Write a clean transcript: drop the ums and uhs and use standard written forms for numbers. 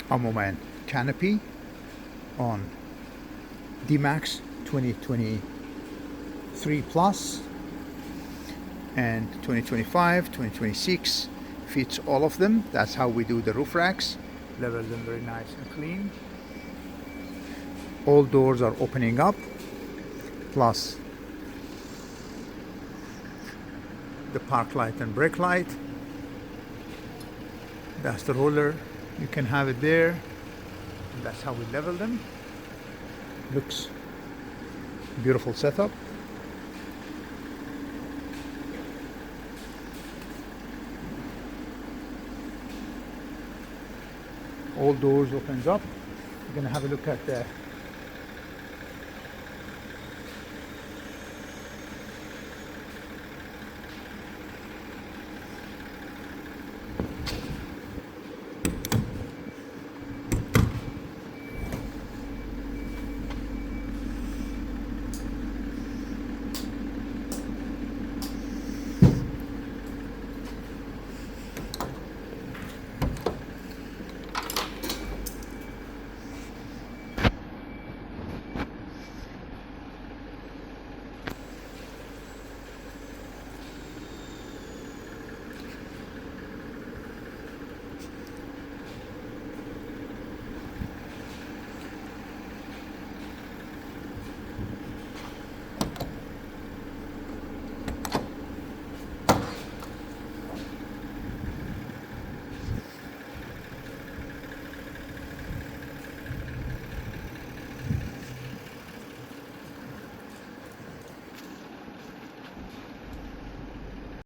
ARMORMAN Canopy on D-MAX 2023 plus and 2025, 2026 fits all of them. That's how we do the roof racks. Level them very nice and clean. All doors are opening up, plus the park light and brake light. That's the roller. You can have it there. And that's how we level them. Looks beautiful setup. All doors opens up. We're gonna have a look at the